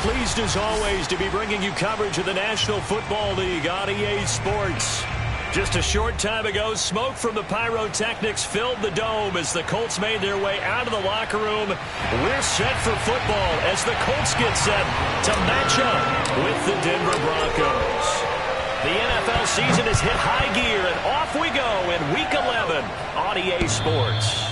pleased as always to be bringing you coverage of the National Football League on EA Sports. Just a short time ago, smoke from the pyrotechnics filled the dome as the Colts made their way out of the locker room. We're set for football as the Colts get set to match up with the Denver Broncos. The NFL season has hit high gear, and off we go in Week 11 on EA Sports.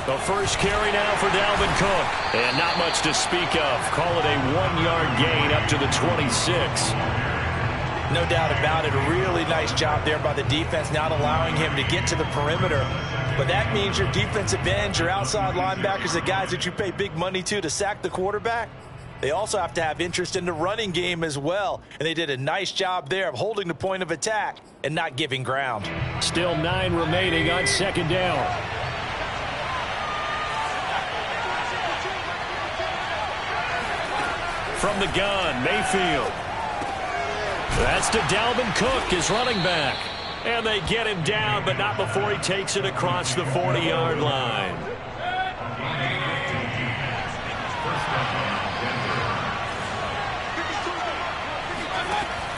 The first carry now for Dalvin Cook. And not much to speak of. Call it a 1-yard gain up to the 26. No doubt about it. A really nice job there by the defense, not allowing him to get to the perimeter. But that means your defensive ends, your outside linebackers, the guys that you pay big money to sack the quarterback, they also have to have interest in the running game as well. And they did a nice job there of holding the point of attack and not giving ground. Still 9 remaining on second down. From the gun, Mayfield. That's to Dalvin Cook, his running back. And they get him down, but not before he takes it across the 40-yard line.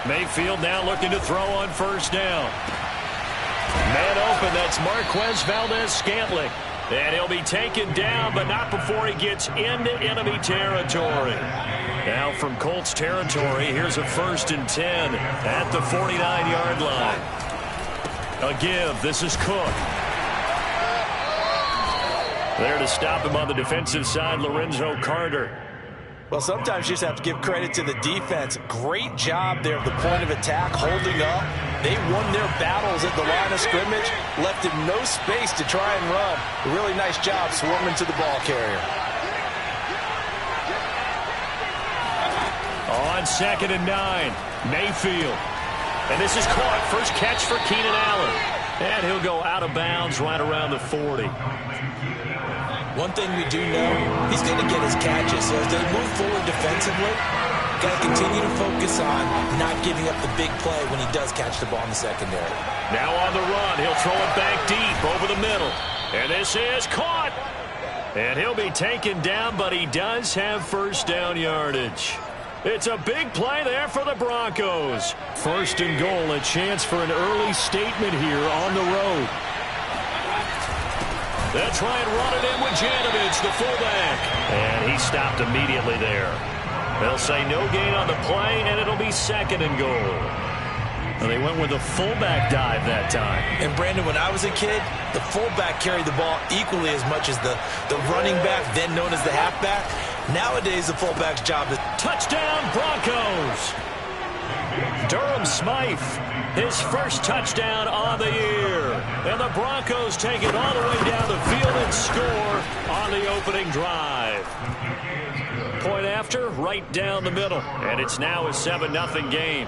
Mayfield now looking to throw on first down. Man open, that's Marquez Valdez-Scantling. And he'll be taken down, but not before he gets into enemy territory. Now from Colts territory, here's a 1st and 10 at the 49-yard line. A give. This is Cook. There to stop him on the defensive side, Lorenzo Carter. Well, sometimes you just have to give credit to the defense. Great job there at the point of attack, holding up. They won their battles at the line of scrimmage, left him no space to try and run. A really nice job swarming to the ball carrier. On 2nd and 9, Mayfield. And this is caught. First catch for Keenan Allen. And he'll go out of bounds right around the 40. One thing we do know, he's going to get his catches. So as they move forward defensively, got to continue to focus on not giving up the big play when he does catch the ball in the secondary. Now on the run, he'll throw it back deep over the middle. And this is caught. And he'll be taken down, but he does have first down yardage. It's a big play there for the Broncos. 1st and goal, a chance for an early statement here on the road. They'll try and run it in with Janovich, the fullback. And he stopped immediately there. They'll say no gain on the play, and it'll be 2nd and goal. And they went with a fullback dive that time. And, Brandon, when I was a kid, the fullback carried the ball equally as much as the running back, then known as the halfback. Nowadays, the fullback's job is... Touchdown, Broncos! Durham Smythe, his first touchdown on the year. And the Broncos take it all the way down the field and score on the opening drive. Point after, right down the middle. And it's now a 7-0 game.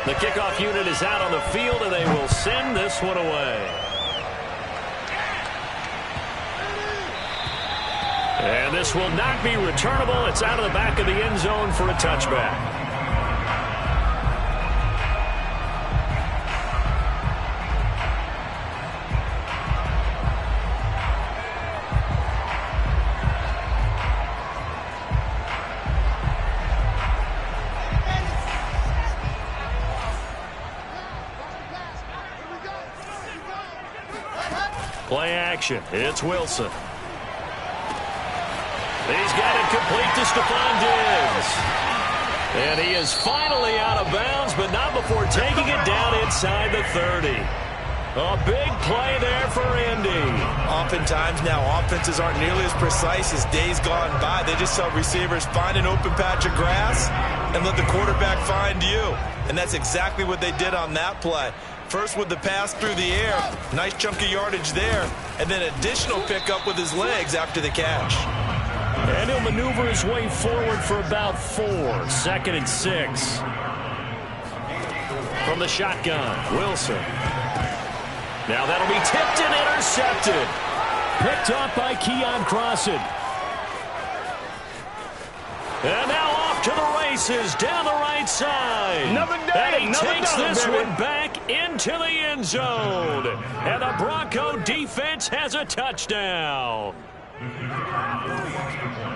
The kickoff unit is out on the field, and they will send this one away. And this will not be returnable. It's out of the back of the end zone for a touchback. Play action. It's Wilson. He's got it complete to Stephon Diggs. And he is finally out of bounds, but not before taking it down inside the 30. A big play there for Indy. Oftentimes now, offenses aren't nearly as precise as days gone by. They just saw receivers find an open patch of grass and let the quarterback find you. And that's exactly what they did on that play. First with the pass through the air. Nice chunk of yardage there. And then additional pickup with his legs after the catch. And he'll maneuver his way forward for about 4. 2nd and 6. From the shotgun, Wilson. Now that'll be tipped and intercepted. Picked up by Keon Crossan. And now off to the races down the right side. And he takes this one back into the end zone. And the Bronco defense has a touchdown.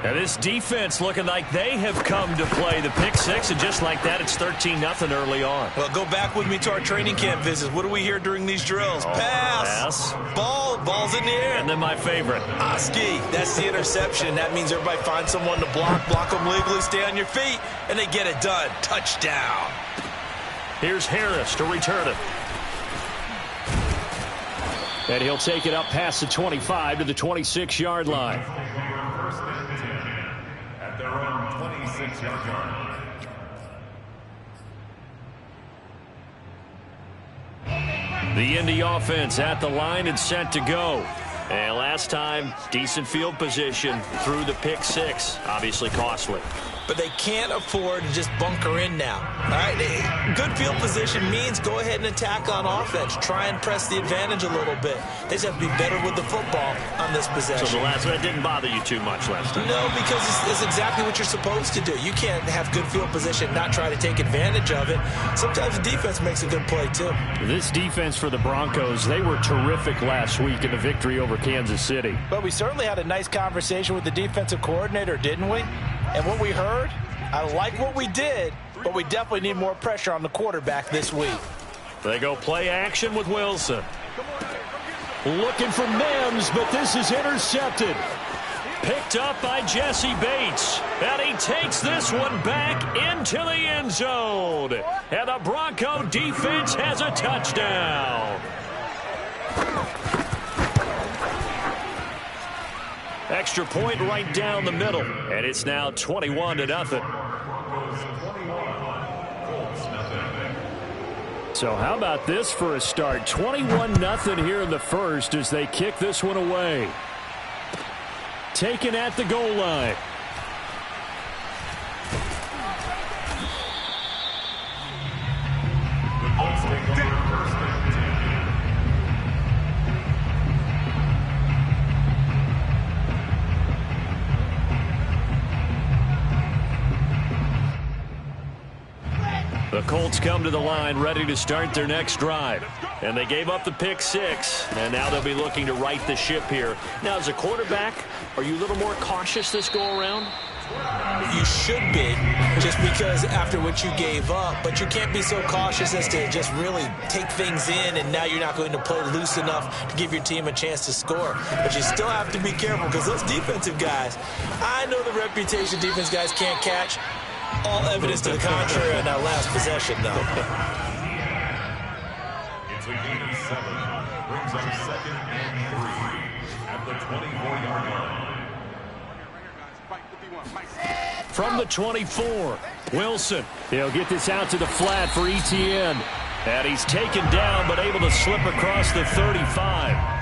And this defense looking like they have come to play the pick six, and just like that, it's 13-0 early on. Well, go back with me to our training camp visits. What do we hear during these drills? Pass. Ball's in the air. And then my favorite. Oski, that's the interception. That means everybody finds someone to block them legally, stay on your feet, and they get it done. Touchdown. Here's Harris to return it. And he'll take it up past the 25 to the 26-yard line. At their own 26-yard line. The Indy offense at the line and set to go. And last time, decent field position through the pick six. Obviously costly. But they can't afford to just bunker in now. All right, good field position means go ahead and attack on offense. Try and press the advantage a little bit. They just have to be better with the football on this possession. So the last one didn't bother you too much last time? No, because it's exactly what you're supposed to do. You can't have good field position, not try to take advantage of it. Sometimes the defense makes a good play, too. This defense for the Broncos, they were terrific last week in the victory over Kansas City. But we certainly had a nice conversation with the defensive coordinator, didn't we? And what we heard, I like what we did, but we definitely need more pressure on the quarterback this week. They go play action with Wilson. Looking for Mims, but this is intercepted. Picked up by Jesse Bates. And he takes this one back into the end zone. And the Bronco defense has a touchdown. Extra point right down the middle. And it's now 21-0. So how about this for a start? 21-0 here in the first as they kick this one away. Taken at the goal line. The Colts come to the line ready to start their next drive. And they gave up the pick six, and now they'll be looking to right the ship here. Now, as a quarterback, are you a little more cautious this go-around? You should be, just because after what you gave up, but you can't be so cautious as to just really take things in, and now you're not going to play loose enough to give your team a chance to score. But you still have to be careful, because those defensive guys, I know the reputation defense guys can't catch. All evidence to the contrary on that last possession, though. It's a gain of 7. Brings up 2nd and 3 at the 24-yard line. From the 24, Wilson. He'll get this out to the flat for ETN. And he's taken down, but able to slip across the 35.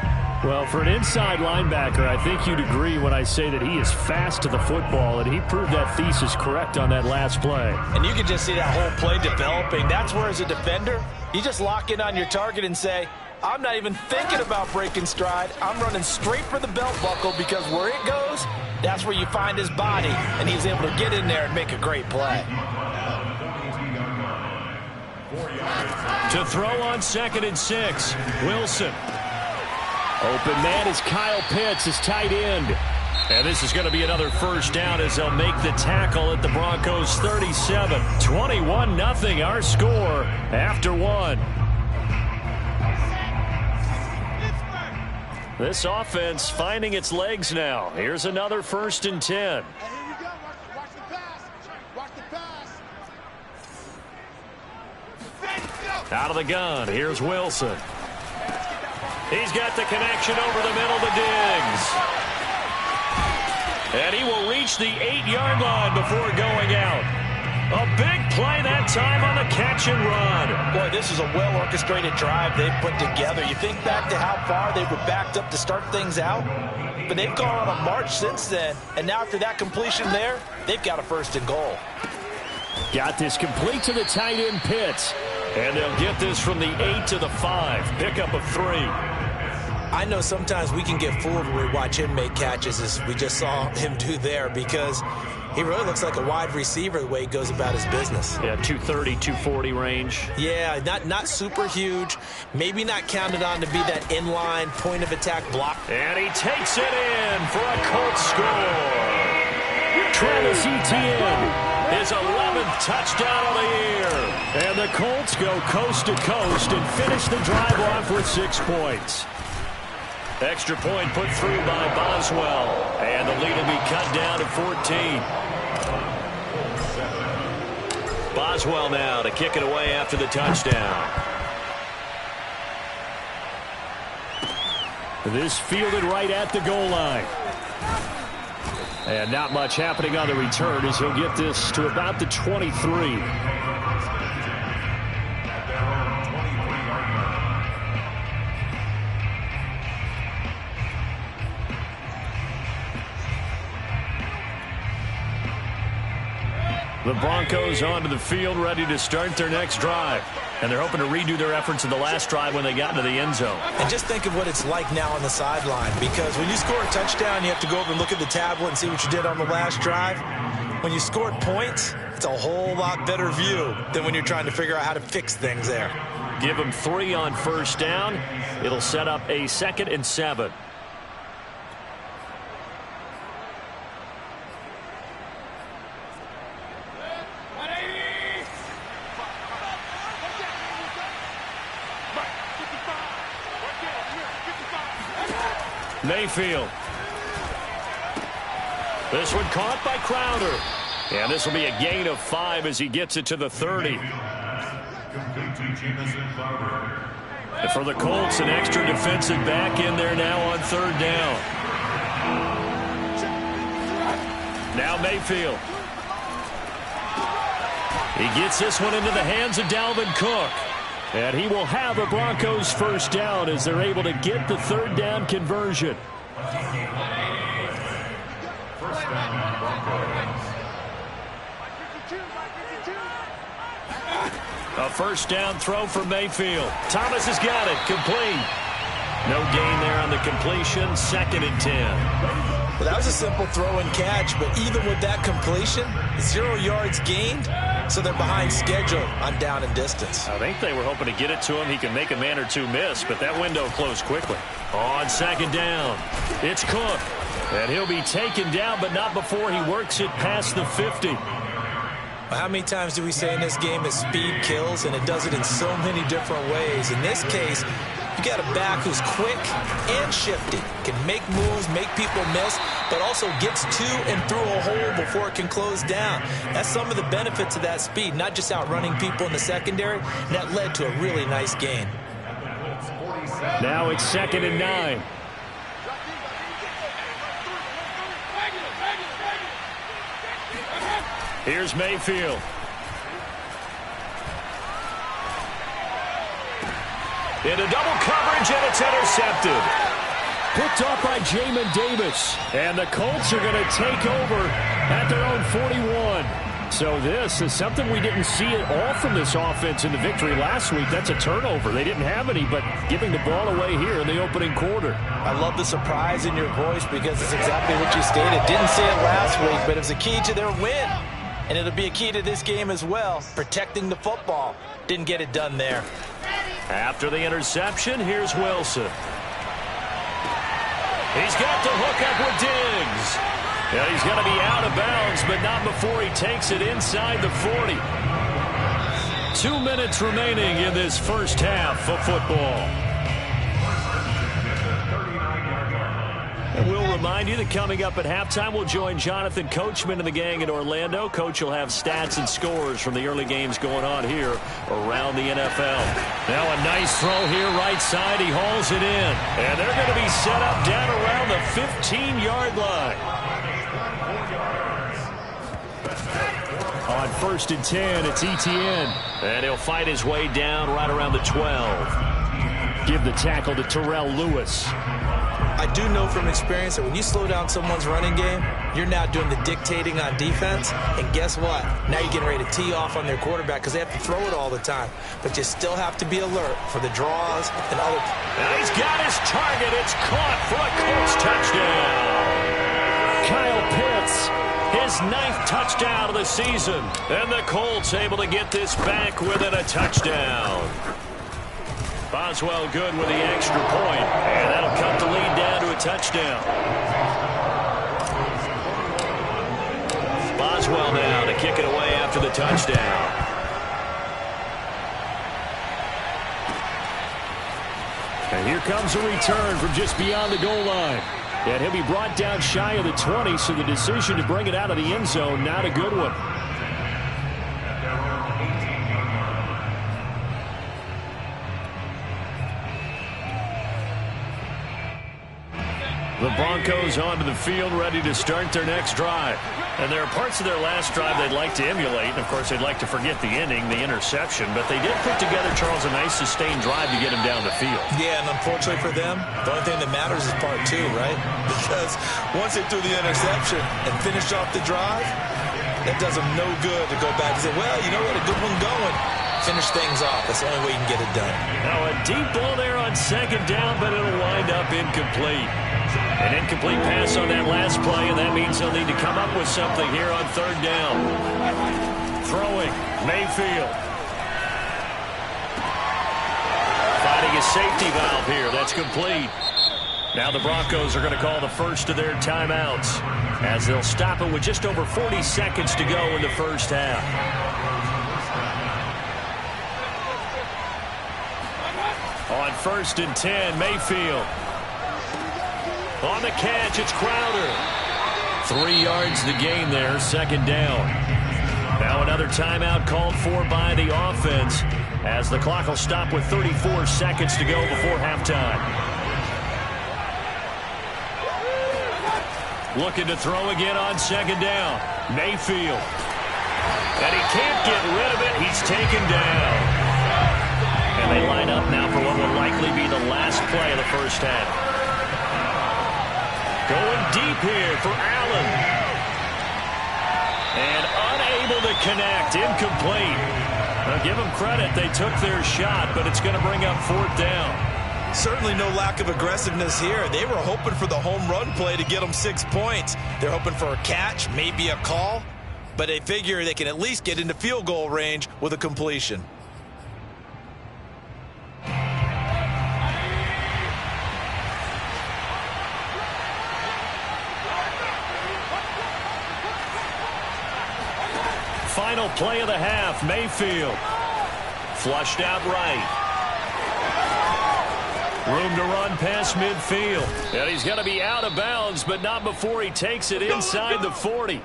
Well, for an inside linebacker, I think you'd agree when I say that he is fast to the football, and he proved that thesis correct on that last play. And you can just see that whole play developing. That's where, as a defender, you just lock in on your target and say, I'm not even thinking about breaking stride. I'm running straight for the belt buckle, because where it goes, that's where you find his body, and he's able to get in there and make a great play. To throw on 2nd and 6, Wilson. Open man is Kyle Pitts, his tight end. And this is going to be another first down as they'll make the tackle at the Broncos 37. 21-0 our score after one. This offense finding its legs now. Here's another 1st and 10. Watch the pass. Watch the pass. Out of the gun, here's Wilson. He's got the connection over the middle to Diggs. And he will reach the 8-yard line before going out. A big play that time on the catch and run. Boy, this is a well-orchestrated drive they've put together. You think back to how far they were backed up to start things out, but they've gone on a march since then, and now after that completion there, they've got a first and goal. Got this complete to the tight end Pitts, and they'll get this from the 8 to the 5. Pickup of 3. I know sometimes we can get fooled when we watch him make catches, as we just saw him do there, because he really looks like a wide receiver the way he goes about his business. Yeah, 230, 240 range. Yeah, not super huge. Maybe not counted on to be that inline point-of-attack block. And he takes it in for a Colts score. Travis Etienne, his 11th touchdown of the year. And the Colts go coast to coast and finish the drive off with 6 points. Extra point put through by Boswell. And the lead will be cut down to 14. Boswell now to kick it away after the touchdown. This fielded right at the goal line. And not much happening on the return as he'll get this to about the 23. The Broncos onto the field, ready to start their next drive. And they're hoping to redo their efforts in the last drive when they got into the end zone. And just think of what it's like now on the sideline, because when you score a touchdown, you have to go over and look at the tablet and see what you did on the last drive. When you scored points, it's a whole lot better view than when you're trying to figure out how to fix things there. Give them 3 on first down. It'll set up a 2nd and 7. Mayfield. This one caught by Crowder. And this will be a gain of 5 as he gets it to the 30. And for the Colts, an extra defensive back in there now on 3rd down. Now Mayfield. He gets this one into the hands of Dalvin Cook. And he will have a Broncos first down as they're able to get the 3rd down conversion. First down, Broncos. A first down throw for Mayfield. Thomas has got it. Complete. No gain there on the completion. 2nd and 10. Well, that was a simple throw and catch, but even with that completion, 0 yards gained, so they're behind schedule on down and distance. I think they were hoping to get it to him. He can make a man or 2 miss, but that window closed quickly. On 2nd down, it's Cook. And he'll be taken down, but not before he works it past the 50. Well, how many times do we say in this game that speed kills, and it does it in so many different ways? In this case, you got a back who's quick and shifty, can make moves, make people miss, but also gets to and through a hole before it can close down. That's some of the benefits of that speed, not just outrunning people in the secondary, and that led to a really nice gain. Now it's 2nd and 9. Here's Mayfield. Into double coverage, and it's intercepted. Picked off by Jamin Davis. And the Colts are going to take over at their own 41. So this is something we didn't see at all from this offense in the victory last week. That's a turnover. They didn't have any, but giving the ball away here in the opening quarter. I love the surprise in your voice because it's exactly what you stated. Didn't see it last week, but it was a key to their win. And it'll be a key to this game as well, protecting the football. Didn't get it done there. After the interception, here's Wilson. He's got the hook up with Diggs. Yeah, he's going to be out of bounds, but not before he takes it inside the 40. 2 minutes remaining in this first half of football. And we'll remind you that coming up at halftime, we'll join Jonathan Coachman and the gang in Orlando. Coach will have stats and scores from the early games going on here around the NFL. Now a nice throw here right side. He hauls it in. And they're going to be set up down around the 15-yard line. On first and 10. It's ETN. And he'll fight his way down right around the 12. Give the tackle to Terrell Lewis. I do know from experience that when you slow down someone's running game, you're now doing the dictating on defense. And guess what? Now you're getting ready to tee off on their quarterback because they have to throw it all the time. But you still have to be alert for the draws and other. And he's got his target. It's caught for a Colts touchdown. Kyle Pitts, his 9th touchdown of the season. And the Colts able to get this back within a touchdown. Boswell good with the extra point, and that'll cut the lead down to a touchdown. Boswell now to kick it away after the touchdown. And here comes a return from just beyond the goal line. And he'll be brought down shy of the 20, so the decision to bring it out of the end zone, not a good one. The Broncos onto the field, ready to start their next drive. And there are parts of their last drive they'd like to emulate. And, of course, they'd like to forget the ending, the interception. But they did put together, Charles, a nice sustained drive to get him down the field. Yeah, and unfortunately for them, the only thing that matters is part 2, right? Because once they threw the interception and finished off the drive, that does them no good to go back and say, well, you know what, a good one going. Finish things off. That's the only way you can get it done. Now a deep ball there on second down, but it'll wind up incomplete. An incomplete pass on that last play, and that means they'll need to come up with something here on third down. Throwing, Mayfield. Finding a safety valve here. That's complete. Now the Broncos are going to call the first of their timeouts as they'll stop it with just over 40 seconds to go in the first half. On first and 10, Mayfield. On the catch, it's Crowder. 3 yards the gain there, second down. Now another timeout called for by the offense as the clock will stop with 34 seconds to go before halftime. Looking to throw again on second down. Mayfield. And he can't get rid of it. He's taken down. And they line up now for what will likely be the last play of the first half. Going deep here for Allen. And unable to connect. Incomplete. Now give them credit. They took their shot, but it's going to bring up fourth down. Certainly no lack of aggressiveness here. They were hoping for the home run play to get them 6 points. They're hoping for a catch, maybe a call, but they figure they can at least get into field goal range with a completion. Final play of the half, Mayfield. Flushed out right. Room to run past midfield. And he's going to be out of bounds, but not before he takes it inside the 40.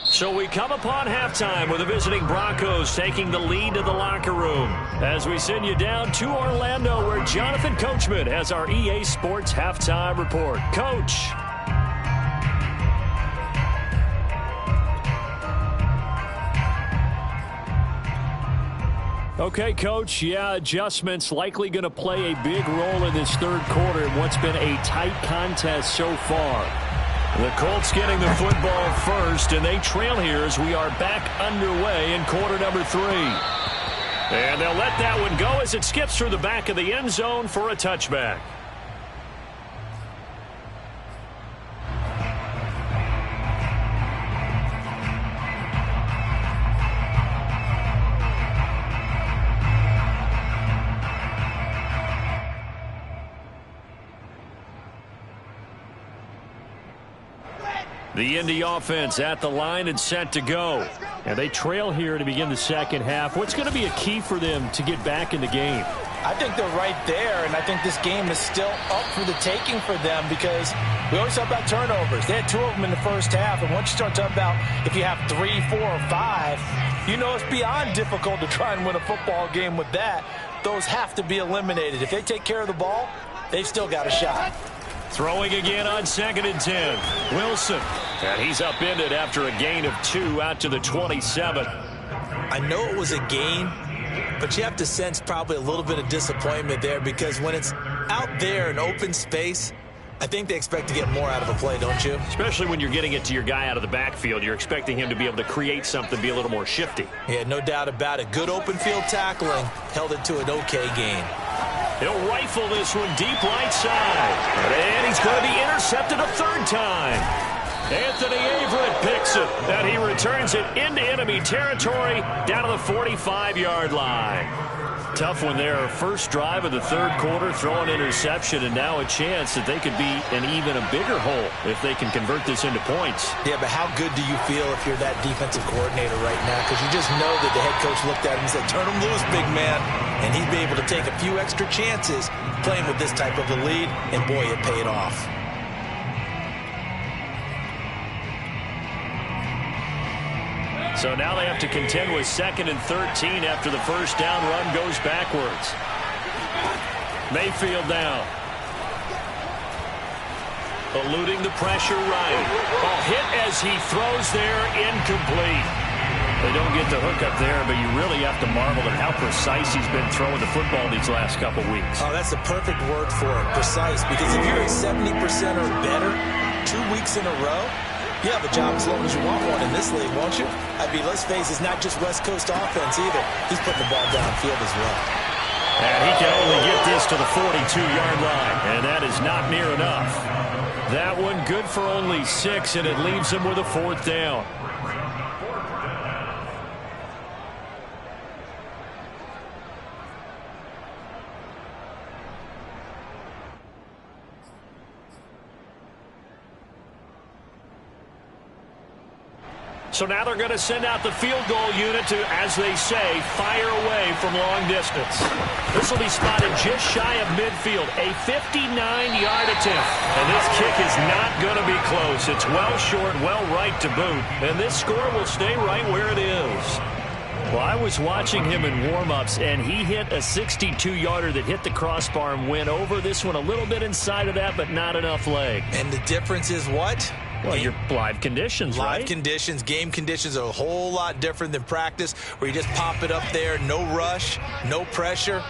So we come upon halftime with the visiting Broncos taking the lead to the locker room as we send you down to Orlando where Jonathan Coachman has our EA Sports halftime report. Coach. Okay, Coach, yeah, adjustments likely going to play a big role in this third quarter in what's been a tight contest so far. The Colts getting the football first, and they trail here as we are back underway in quarter number 3. And they'll let that one go as it skips through the back of the end zone for a touchback. The Indy offense at the line and set to go. And they trail here to begin the second half. What's going to be a key for them to get back in the game? I think they're right there, and I think this game is still up for the taking for them because we always talk about turnovers. They had 2 of them in the first half, and once you start talking about if you have 3, 4, or 5, you know it's beyond difficult to try and win a football game with that. Those have to be eliminated. If they take care of the ball, they've still got a shot. Throwing again on 2nd and 10. Wilson. And he's upended after a gain of 2 out to the 27. I know it was a gain, but you have to sense probably a little bit of disappointment there, because when it's out there in open space, I think they expect to get more out of a play, don't you? Especially when you're getting it to your guy out of the backfield. You're expecting him to be able to create something, be a little more shifty. Yeah, no doubt about it. Good open field tackling. Held it to an okay gain. He'll rifle this one deep right side. And he's going to be intercepted a 3rd time. Anthony Averett picks it, and he returns it into enemy territory down to the 45-yard line. Tough one there. First drive of the 3rd quarter, throw an interception, and now a chance that they could be in even a bigger hole if they can convert this into points. Yeah, but how good do you feel if you're that defensive coordinator right now? Because you just know that the head coach looked at him and said, turn him loose, big man. And he'd be able to take a few extra chances playing with this type of a lead, and boy, it paid off. So now they have to contend with 2nd and 13 after the first down run goes backwards. Mayfield now. Eluding the pressure right. A hit as he throws there, incomplete. They don't get the hook up there, but you really have to marvel at how precise he's been throwing the football these last couple weeks. Oh, that's the perfect word for it, precise, because if you're at 70% or better 2 weeks in a row, you have a job as long as you want one in this league, won't you? I mean, let's face it, it's not just West Coast offense either. He's putting the ball downfield as well. And he can only get this to the 42-yard line, and that is not near enough. That one good for only 6, and it leaves him with a 4th down. So now they're going to send out the field goal unit to, as they say, fire away from long distance. This will be spotted just shy of midfield, a 59-yard attempt. And this kick is not going to be close. It's well short, well right to boot. And this score will stay right where it is. Well, I was watching him in warm-ups, and he hit a 62-yarder that hit the crossbar and went over. This one a little bit inside of that, but not enough leg. And the difference is what? Well, your live conditions, right? Live conditions, game conditions are a whole lot different than practice, where you just pop it up there, no rush, no pressure.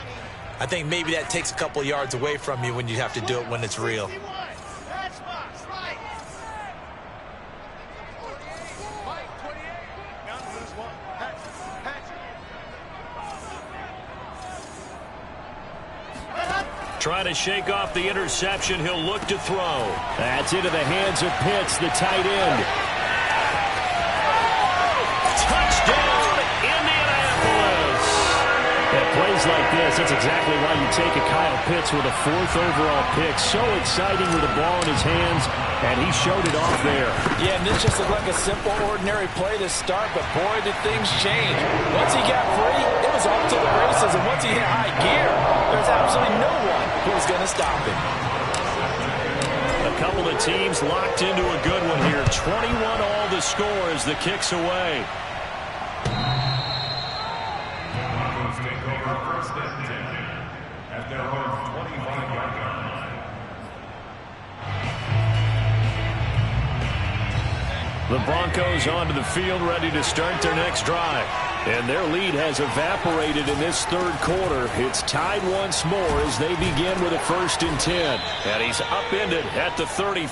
I think maybe that takes a couple yards away from you when you have to do it when it's real. Trying to shake off the interception. He'll look to throw. That's into the hands of Pitts, the tight end. Touchdown, Indianapolis. At plays like this, that's exactly why you take a Kyle Pitts with a 4th overall pick. So exciting with the ball in his hands, and he showed it off there. Yeah, and this just looked like a simple, ordinary play to start, but boy, did things change. Once he got free, it was off to the races, and once he hit high gear, there's absolutely no one who's going to stop him. A couple of teams locked into a good one here. 21 all the score as the kick's away. Broncos take over 1st and 10 at their own 25-yard line. The Broncos onto the field, ready to start their next drive. And their lead has evaporated in this 3rd quarter. It's tied once more as they begin with a 1st and 10. And he's upended at the 33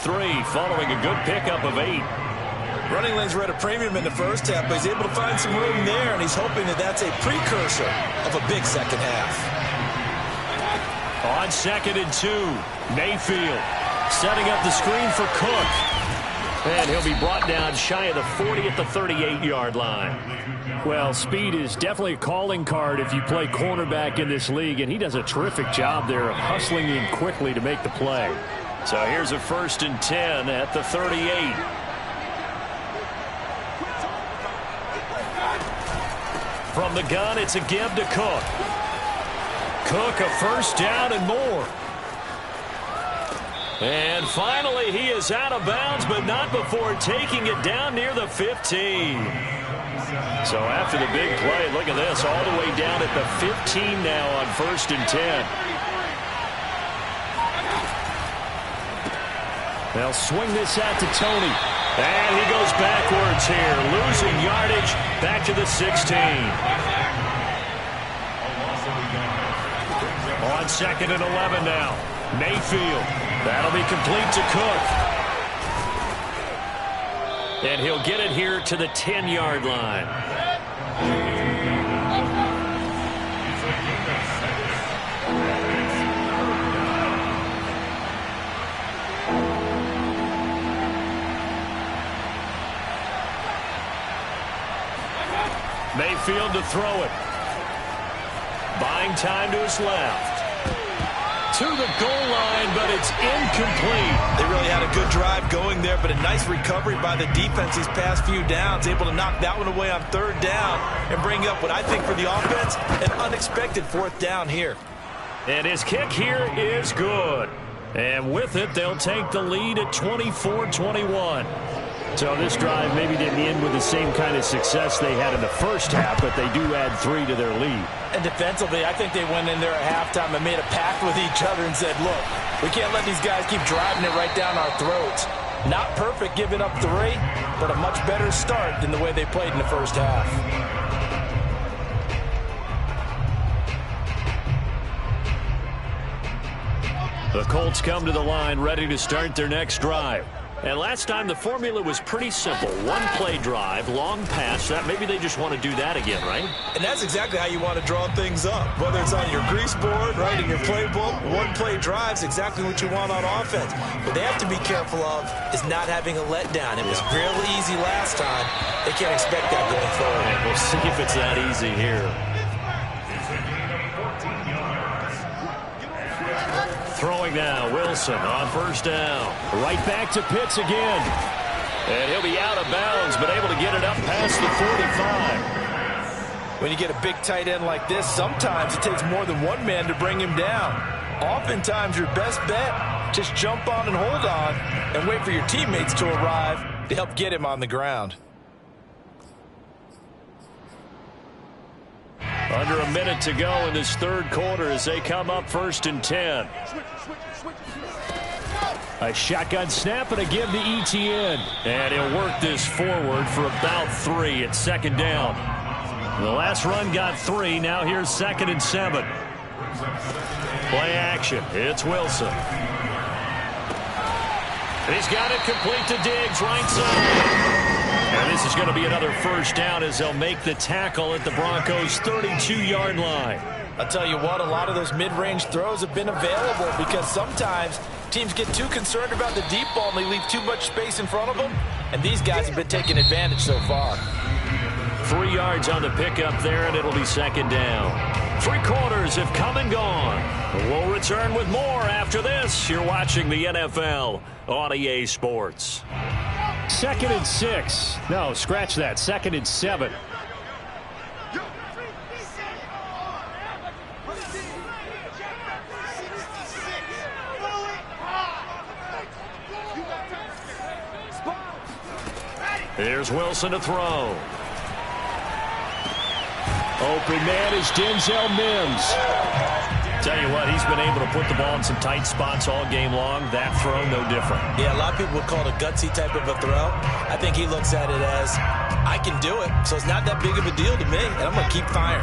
following a good pickup of 8. Running lanes were at a premium in the first half, but he's able to find some room there, and he's hoping that that's a precursor of a big second half. On 2nd and 2, Mayfield setting up the screen for Cook. And he'll be brought down shy of the 40 at the 38-yard line. Well, speed is definitely a calling card if you play cornerback in this league, and he does a terrific job there of hustling in quickly to make the play. So here's a 1st and 10 at the 38. From the gun, it's a give to Cook. Cook, a 1st down and more. And finally, he is out of bounds, but not before taking it down near the 15. So after the big play, look at this, all the way down at the 15 now on 1st and 10. They'll swing this out to Tony. And he goes backwards here, losing yardage back to the 16. On 2nd and 11 now. Mayfield. That'll be complete to Cook. And he'll get it here to the 10-yard line. Mayfield to throw it. Buying time to his left. To the goal line, but it's incomplete. They really had a good drive going there, but a nice recovery by the defense these past few downs, able to knock that one away on 3rd down and bring up what I think for the offense, an unexpected 4th down here. And his kick here is good. And with it, they'll take the lead at 24-21. So this drive maybe didn't end with the same kind of success they had in the first half, but they do add 3 to their lead. And defensively, I think they went in there at halftime and made a pact with each other and said, look, we can't let these guys keep driving it right down our throats. Not perfect giving up 3, but a much better start than the way they played in the first half. The Colts come to the line ready to start their next drive. And last time the formula was pretty simple. 1-play drive, long pass. That maybe they just want to do that again, right? And that's exactly how you want to draw things up. Whether it's on your grease board, right, in your playbook, 1-play drive's exactly what you want on offense. What they have to be careful of is not having a letdown. It was real easy last time. They can't expect that going forward. And we'll see if it's that easy here. Throwing now, Wilson on 1st down. Right back to Pitts again. And he'll be out of bounds, but able to get it up past the 45. When you get a big tight end like this, sometimes it takes more than one man to bring him down. Oftentimes, your best bet, just jump on and hold on and wait for your teammates to arrive to help get him on the ground. Under a minute to go in this 3rd quarter as they come up 1st and 10. A shotgun snap and a give to ETN. And he'll work this forward for about 3 at 2nd down. The last run got 3. Now here's 2nd and 7. Play action. It's Wilson. And he's got it complete to Diggs, right side. And this is going to be another 1st down as they'll make the tackle at the Broncos' 32-yard line. I'll tell you what, a lot of those mid-range throws have been available because sometimes teams get too concerned about the deep ball and they leave too much space in front of them. And these guys have been taking advantage so far. 3 yards on the pickup there, and it'll be 2nd down. 3 quarters have come and gone. We'll return with more after this. You're watching the NFL on EA Sports. 2nd and 6. No, scratch that. 2nd and 7. Here's Wilson to throw. Open man is Denzel Mims. Tell you what, he's been able to put the ball in some tight spots all game long. That throw, no different. Yeah, a lot of people would call it a gutsy type of a throw. I think he looks at it as, I can do it, so it's not that big of a deal to me, and I'm going to keep firing.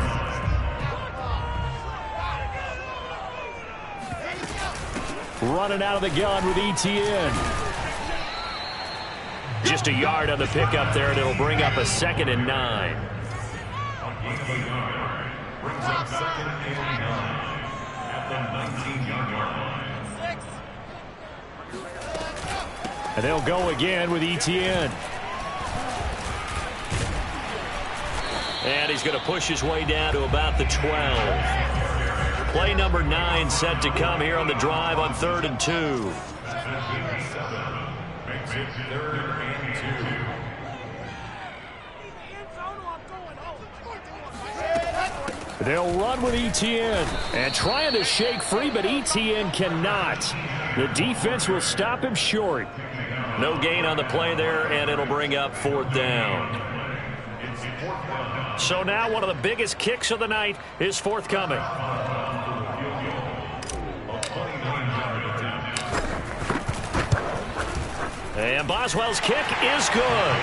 Running out of the gun with ETN. Just a yard on the pickup there, and it'll bring up a 2nd and 9. Brings up 2nd and 9 at the 19-yard line. And they'll go again with ETN. And he's going to push his way down to about the 12. Play number 9 set to come here on the drive on 3rd and 2. Makes it 3rd and 2. They'll run with ETN and trying to shake free, but ETN cannot. The defense will stop him short. No gain on the play there, and it'll bring up 4th down. So now one of the biggest kicks of the night is forthcoming. And Boswell's kick is good.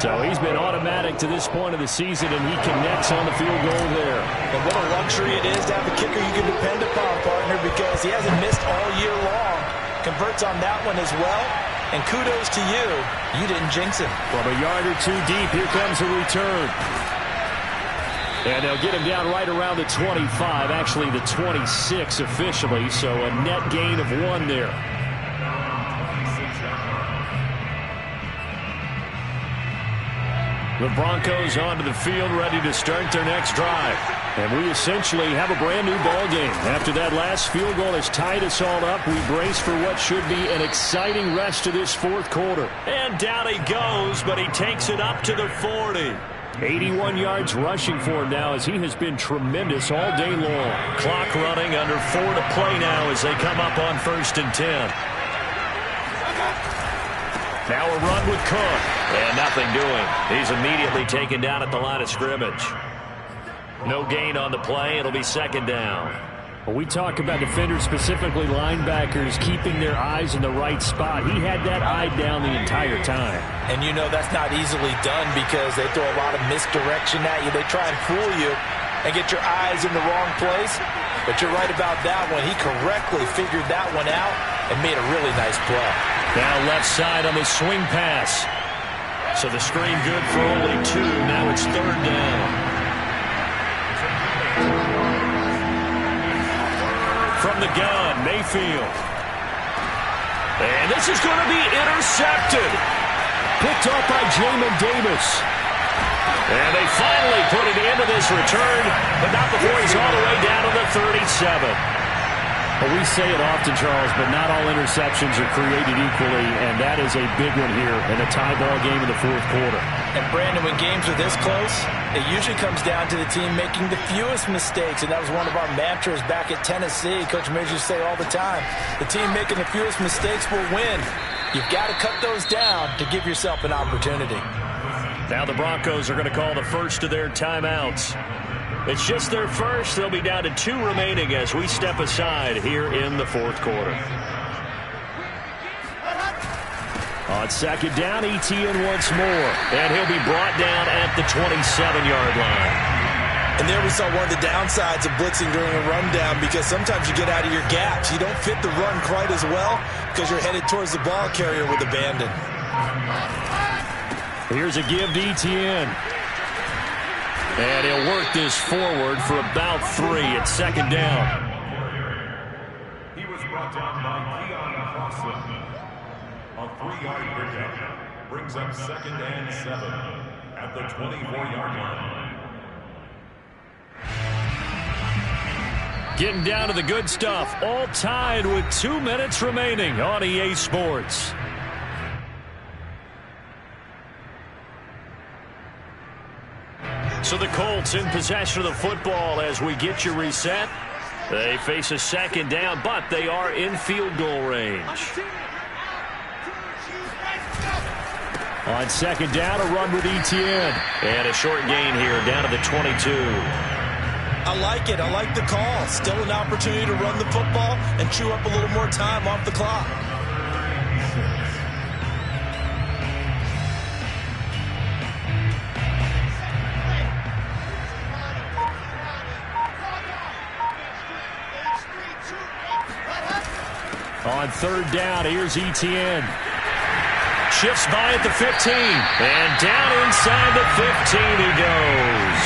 So he's been automatic to this point of the season, and he connects on the field goal there. And what a luxury it is to have a kicker you can depend upon, partner, because he hasn't missed all year long. Converts on that one as well. And kudos to you. You didn't jinx him. From a yard or two deep, here comes a return. And they'll get him down right around the 25, actually the 26 officially, so a net gain of 1 there. The Broncos onto the field, ready to start their next drive. And we essentially have a brand new ball game. After that last field goal has tied us all up, we brace for what should be an exciting rest to this fourth quarter. And down he goes, but he takes it up to the 40. 81 yards rushing for him now, as he has been tremendous all day long. Clock running, under 4 to play now as they come up on 1st and 10. Now a run with Cook. And nothing doing. He's immediately taken down at the line of scrimmage. No gain on the play. It'll be 2nd down. Well, we talk about defenders, specifically linebackers, keeping their eyes in the right spot. He had that eye down the entire time. And you know that's not easily done because they throw a lot of misdirection at you. They try and fool you and get your eyes in the wrong place. But you're right about that one. He correctly figured that one out and made a really nice play. Now left side on the swing pass. So the screen good for only 2. Now it's 3rd down. From the gun, Mayfield. And this is going to be intercepted. Picked off by Jamin Davis. And they finally put it into this return, but not before he's all the way down to the 37. Well, we say it often, Charles, but not all interceptions are created equally, and that is a big one here in a tie ball game in the fourth quarter. And, Brandon, when games are this close, it usually comes down to the team making the fewest mistakes, and that was one of our mantras back at Tennessee. Coach Majors used to say all the time, the team making the fewest mistakes will win. You've got to cut those down to give yourself an opportunity. Now the Broncos are going to call the first of their timeouts. It's just their first. They'll be down to 2 remaining as we step aside here in the fourth quarter. On 2nd down, Etienne once more. And he'll be brought down at the 27-yard line. And there we saw one of the downsides of blitzing during a rundown, because sometimes you get out of your gaps. You don't fit the run quite as well because you're headed towards the ball carrier with abandon. Here's a give to Etienne. And he'll work this forward for about 3 at 2nd down. He was brought down by Keon Crossland. A 3-yard pickup brings up 2nd and 7 at the 24-yard line. Getting down to the good stuff. All tied with 2 minutes remaining on EA Sports. So the Colts in possession of the football as we get you reset. They face a 2nd down, but they are in field goal range. On 2nd down, a run with Etienne. And a short gain here down to the 22. I like it. I like the call. Still an opportunity to run the football and chew up a little more time off the clock. On 3rd down, here's Etienne. Shifts by at the 15. And down inside the 15 he goes.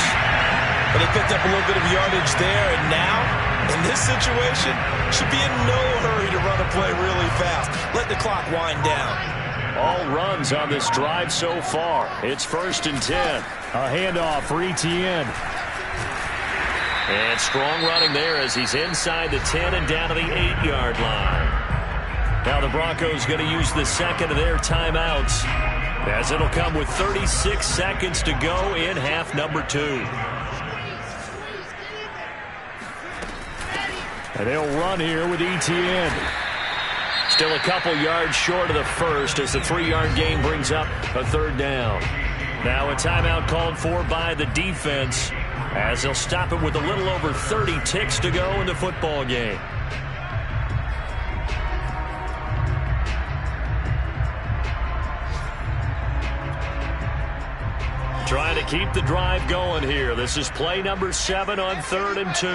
But they picked up a little bit of yardage there, and now, in this situation, should be in no hurry to run a play really fast. Let the clock wind down. All runs on this drive so far. It's 1st and 10. A handoff for Etienne. And strong running there as he's inside the 10 and down to the 8-yard line. Now the Broncos going to use the 2nd of their timeouts, as it'll come with 36 seconds to go in half number 2. And they'll run here with Etienne. Still a couple yards short of the first as the 3-yard gain brings up a 3rd down. Now a timeout called for by the defense, as they'll stop it with a little over 30 ticks to go in the football game. Trying to keep the drive going here. This is play number 7 on 3rd and 2.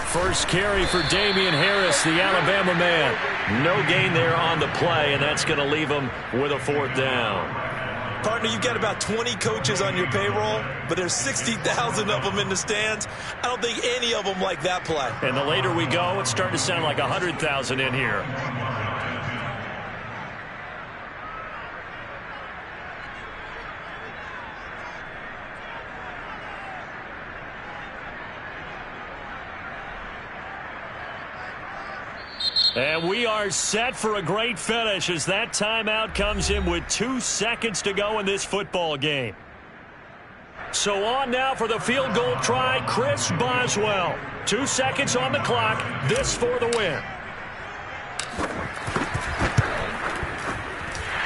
First carry for Damian Harris, the Alabama man. No gain there on the play, and that's going to leave him with a 4th down. Partner, you've got about 20 coaches on your payroll, but there's 60,000 of them in the stands. I don't think any of them like that play. And the later we go, it's starting to sound like 100,000 in here. And we are set for a great finish as that timeout comes in with 2 seconds to go in this football game. So on now for the field goal try, Chris Boswell. 2 seconds on the clock. This for the win.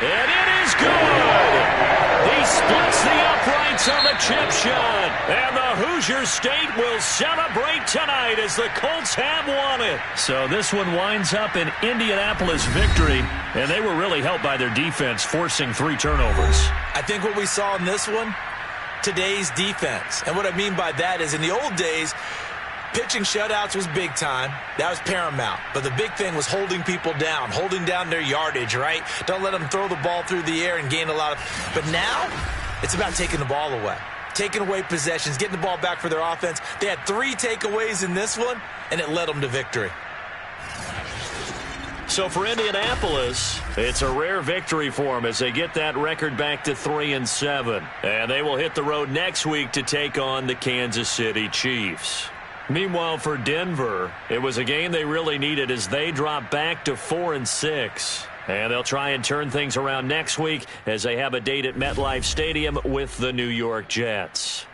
And it is good. He splits the uprights on the chip shot. And the Hoosier State will celebrate tonight as the Colts have won it. So this one winds up in Indianapolis victory. And they were really helped by their defense, forcing 3 turnovers. I think what we saw in this one, today's defense. And what I mean by that is in the old days, pitching shutouts was big time. That was paramount. But the big thing was holding people down, holding down their yardage, right? Don't let them throw the ball through the air and gain a lot of... But now, it's about taking the ball away. Taking away possessions, getting the ball back for their offense. They had 3 takeaways in this one, and it led them to victory. So for Indianapolis, it's a rare victory for them as they get that record back to 3-7. And they will hit the road next week to take on the Kansas City Chiefs. Meanwhile, for Denver, it was a game they really needed as they drop back to 4-6. And they'll try and turn things around next week as they have a date at MetLife Stadium with the New York Jets.